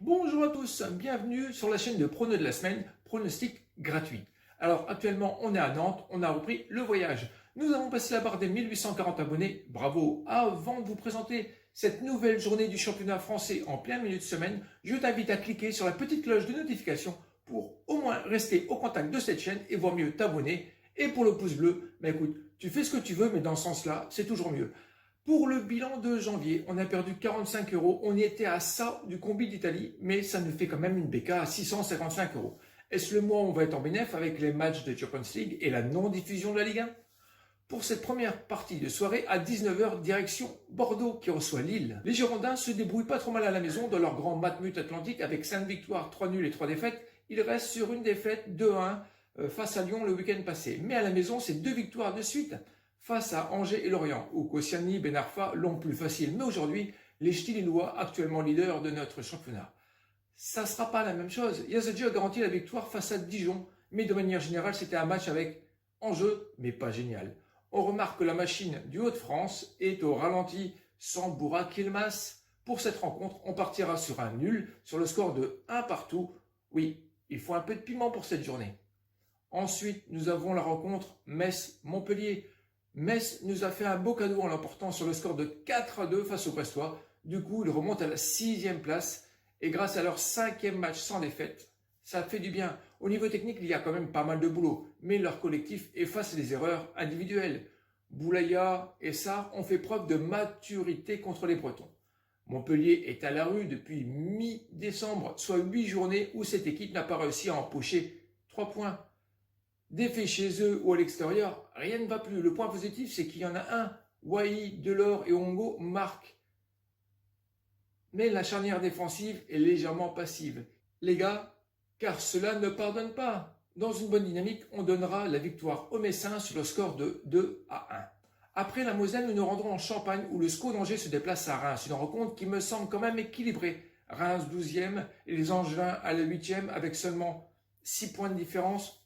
Bonjour à tous, bienvenue sur la chaîne de pronos de la semaine, pronostic gratuit. Alors actuellement on est à Nantes, on a repris le voyage. Nous avons passé la barre des 1840 abonnés, bravo. Avant de vous présenter cette nouvelle journée du championnat français en plein milieu de semaine, je t'invite à cliquer sur la petite cloche de notification pour au moins rester au contact de cette chaîne et voir mieux t'abonner. Et pour le pouce bleu, écoute, tu fais ce que tu veux mais dans ce sens-là, c'est toujours mieux. Pour le bilan de janvier, on a perdu 45 €. On y était à ça du combi d'Italie, mais ça nous fait quand même une BK à 655 €. Est-ce le mois où on va être en bénéf avec les matchs de Champions League et la non-diffusion de la Ligue 1? Pour cette première partie de soirée, à 19 h, direction Bordeaux qui reçoit Lille. Les Girondins se débrouillent pas trop mal à la maison dans leur grand matmut atlantique avec 5 victoires, 3 nuls et 3 défaites. Ils restent sur une défaite 2-1 face à Lyon le week-end passé. Mais à la maison, c'est 2 victoires de suite face à Angers et Lorient, où Koscielny et Ben Arfa l'ont plus facile. Mais aujourd'hui, les Ch'tis Lillois, actuellement leaders de notre championnat. Ça ne sera pas la même chose. Yazidji a garanti la victoire face à Dijon, mais de manière générale, c'était un match avec enjeu, mais pas génial. On remarque que la machine du Hauts-de-France est au ralenti sans Burak Yilmaz. Pour cette rencontre, on partira sur un nul, sur le score de 1 partout. Oui, il faut un peu de piment pour cette journée. Ensuite, nous avons la rencontre Metz-Montpellier. Metz nous a fait un beau cadeau en l'emportant sur le score de 4-2 face aux Brestois. Du coup, ils remontent à la 6e place et grâce à leur 5e match sans défaite, ça fait du bien. Au niveau technique, il y a quand même pas mal de boulot, mais leur collectif efface les erreurs individuelles. Boulaya et Sarr ont fait preuve de maturité contre les Bretons. Montpellier est à la rue depuis mi-décembre, soit 8 journées où cette équipe n'a pas réussi à empocher 3 points. Défaits chez eux ou à l'extérieur, rien ne va plus. Le point positif, c'est qu'il y en a un. Wai, Delors et Ongo marquent. Mais la charnière défensive est légèrement passive. Les gars, car cela ne pardonne pas. Dans une bonne dynamique, on donnera la victoire aux Messins sur le score de 2-1. Après la Moselle, nous nous rendrons en Champagne où le SCO d'Angers se déplace à Reims. Une rencontre qui me semble quand même équilibrée. Reims 12e et les Angevins à la 8e avec seulement 6 points de différence.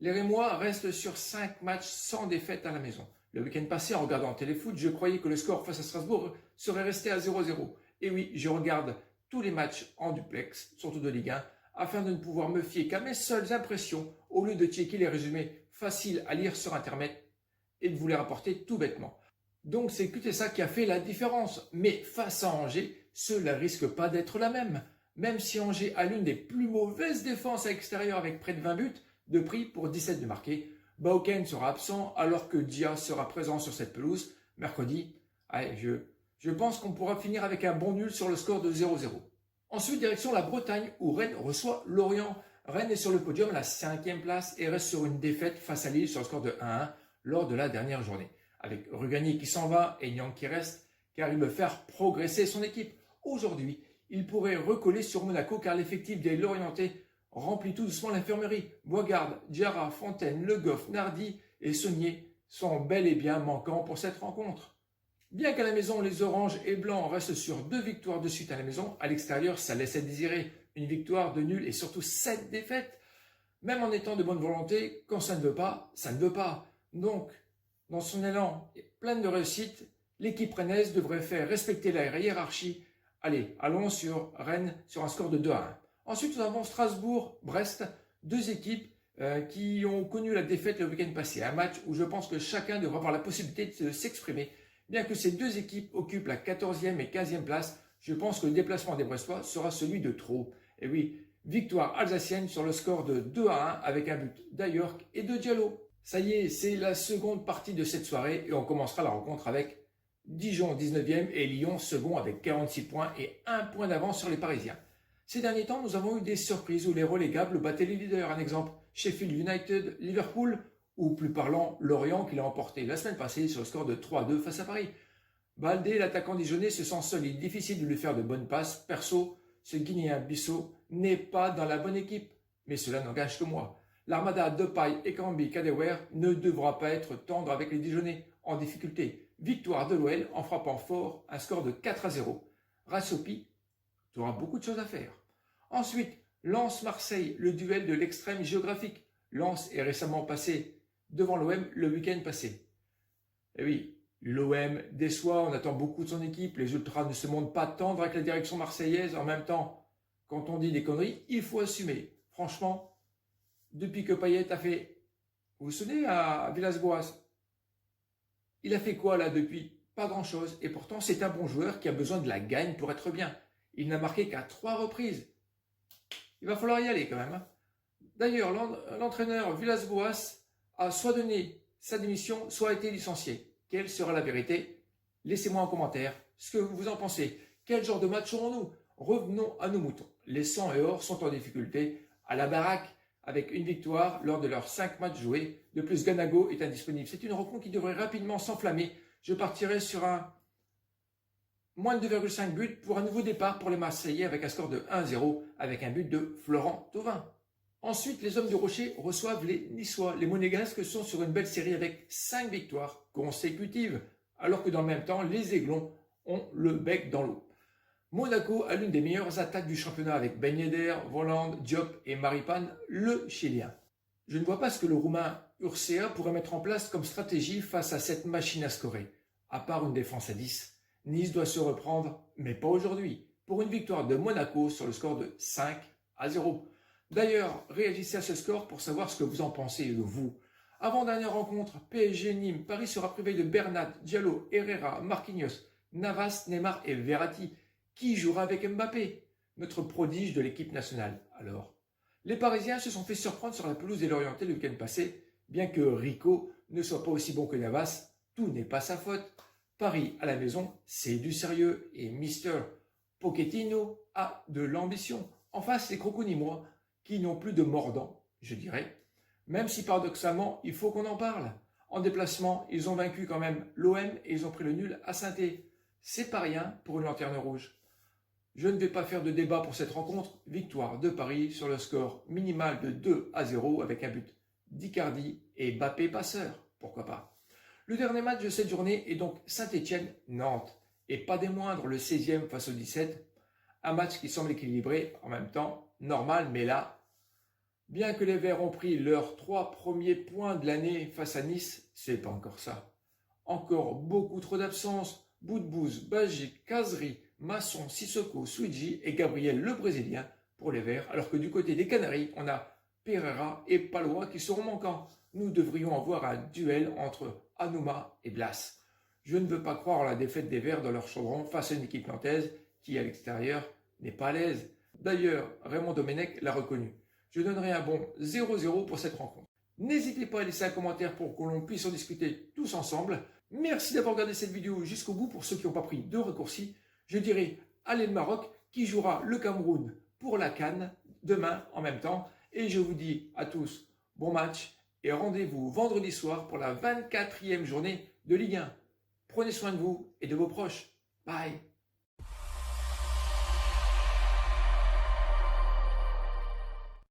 Les Rémois restent sur 5 matchs sans défaite à la maison. Le week-end passé, en regardant Téléfoot, je croyais que le score face à Strasbourg serait resté à 0-0. Et oui, je regarde tous les matchs en duplex, surtout de Ligue 1, afin de ne pouvoir me fier qu'à mes seules impressions, au lieu de checker les résumés faciles à lire sur Internet et de vous les rapporter tout bêtement. Donc c'est QTSA qui a fait la différence. Mais face à Angers, cela risque pas d'être la même. Même si Angers a l'une des plus mauvaises défenses à l'extérieur avec près de 20 buts, de prix pour 17 de marqué. Bauken sera absent alors que Dia sera présent sur cette pelouse mercredi. Allez, je pense qu'on pourra finir avec un bon nul sur le score de 0-0. Ensuite, direction la Bretagne où Rennes reçoit Lorient. Rennes est sur le podium à la 5e place et reste sur une défaite face à Lille sur le score de 1-1 lors de la dernière journée. Avec Rugani qui s'en va et Niang qui reste car il veut faire progresser son équipe. Aujourd'hui, il pourrait recoller sur Monaco car l'effectif des Lorientais remplit tout doucement l'infirmerie. Boisgarde, Diarra, Fontaine, Le Goff, Nardi et Saunier sont bel et bien manquants pour cette rencontre. Bien qu'à la maison, les oranges et blancs restent sur 2 victoires de suite à la maison, à l'extérieur, ça laisse à désirer. Une victoire, de nul et surtout 7 défaites. Même en étant de bonne volonté, quand ça ne veut pas, ça ne veut pas. Donc, dans son élan plein de réussite, l'équipe rennaise devrait faire respecter la hiérarchie. Allez, allons sur Rennes sur un score de 2-1. Ensuite, nous avons Strasbourg-Brest, 2 équipes qui ont connu la défaite le week-end passé. Un match où je pense que chacun devra avoir la possibilité de s'exprimer. Bien que ces 2 équipes occupent la 14e et 15e place, je pense que le déplacement des Brestois sera celui de trop. Et oui, victoire alsacienne sur le score de 2-1 avec un but d'Ayork et de Diallo. Ça y est, c'est la seconde partie de cette soirée et on commencera la rencontre avec Dijon 19e et Lyon second avec 46 points et 1 point d'avance sur les Parisiens. Ces derniers temps, nous avons eu des surprises où les relégables battaient les leaders. Un exemple, Sheffield United, Liverpool, ou plus parlant, Lorient qui l'a emporté la semaine passée sur le score de 3-2 face à Paris. Baldé, l'attaquant dijonnais, se sent seul. Il est difficile de lui faire de bonnes passes. Perso, ce Guinéen Bissot n'est pas dans la bonne équipe. Mais cela n'engage que moi. L'armada Depay, Ekambi, Kadewer ne devra pas être tendre avec les Dijonnais en difficulté. Victoire de l'OL en frappant fort, un score de 4-0. Rassopi, tu auras beaucoup de choses à faire. Ensuite, Lens-Marseille, le duel de l'extrême géographique. Lens est récemment passé devant l'OM le week-end passé. Et oui, l'OM déçoit, on attend beaucoup de son équipe, les Ultras ne se montrent pas tendres avec la direction marseillaise. En même temps, Quand on dit des conneries, il faut assumer. Franchement, depuis que Payet a fait, vous vous souvenez, à Villas-Boas, il a fait quoi là depuis? Pas grand-chose. Et pourtant, c'est un bon joueur qui a besoin de la gagne pour être bien. Il n'a marqué qu'à 3 reprises. Il va falloir y aller quand même. D'ailleurs, l'entraîneur Villas-Boas a soit donné sa démission, soit été licencié. Quelle sera la vérité? Laissez-moi en commentaire ce que vous en pensez. Quel genre de match aurons-nous? Revenons à nos moutons. Les 100 et or sont en difficulté à la baraque avec une victoire lors de leurs 5 matchs joués. De plus, Ganago est indisponible. C'est une rencontre qui devrait rapidement s'enflammer. Je partirai sur un moins de 2,5 buts pour un nouveau départ pour les Marseillais avec un score de 1-0 avec un but de Florent Thauvin. Ensuite, les hommes de Rocher reçoivent les Niçois. Les Monégasques sont sur une belle série avec 5 victoires consécutives, alors que dans le même temps, les Aiglons ont le bec dans l'eau. Monaco a l'une des meilleures attaques du championnat avec Ben Yedder, Voland, Diop et Maripane, le Chilien. Je ne vois pas ce que le Roumain Urcea pourrait mettre en place comme stratégie face à cette machine à scorer. À part une défense à 10, Nice doit se reprendre, mais pas aujourd'hui, pour une victoire de Monaco sur le score de 5-0. D'ailleurs, réagissez à ce score pour savoir ce que vous en pensez, vous. Avant-dernière rencontre, PSG Nîmes, Paris sera privé de Bernat, Diallo, Herrera, Marquinhos, Navas, Neymar et Verratti. Qui jouera avec Mbappé, notre prodige de l'équipe nationale? Alors, les Parisiens se sont fait surprendre sur la pelouse des Lorientais le week-end passé, bien que Rico ne soit pas aussi bon que Navas, tout n'est pas sa faute. Paris à la maison, c'est du sérieux et Mister Pochettino a de l'ambition. En face, les Croco-Nîmois qui n'ont plus de mordant, je dirais. Même si paradoxalement, il faut qu'on en parle. En déplacement, ils ont vaincu quand même l'OM et ils ont pris le nul à Saint-Étienne. C'est pas rien pour une lanterne rouge. Je ne vais pas faire de débat pour cette rencontre. Victoire de Paris sur le score minimal de 2-0 avec un but d'Icardi et Mbappé passeur. Pourquoi pas? Le dernier match de cette journée est donc Saint-Étienne-Nantes. Et pas des moindres, le 16e face au 17. Un match qui semble équilibré, en même temps normal, mais là, bien que les Verts ont pris leurs 3 premiers points de l'année face à Nice, c'est pas encore ça. Encore beaucoup trop d'absences. Boudbouz, Bagic, Kazri, Masson, Sissoko, Suigi et Gabriel le Brésilien pour les Verts, alors que du côté des Canaries, on a Pereira et Palois qui seront manquants. Nous devrions avoir un duel entre Anouma et Blas. Je ne veux pas croire la défaite des Verts dans leur chaudron face à une équipe nantaise qui, à l'extérieur, n'est pas à l'aise. D'ailleurs, Raymond Domenech l'a reconnu. Je donnerai un bon 0-0 pour cette rencontre. N'hésitez pas à laisser un commentaire pour que l'on puisse en discuter tous ensemble. Merci d'avoir regardé cette vidéo jusqu'au bout. Pour ceux qui n'ont pas pris de raccourcis, je dirais allez le Maroc qui jouera le Cameroun pour la CAN demain en même temps. Et je vous dis à tous bon match et rendez-vous vendredi soir pour la 24e journée de Ligue 1. Prenez soin de vous et de vos proches. Bye.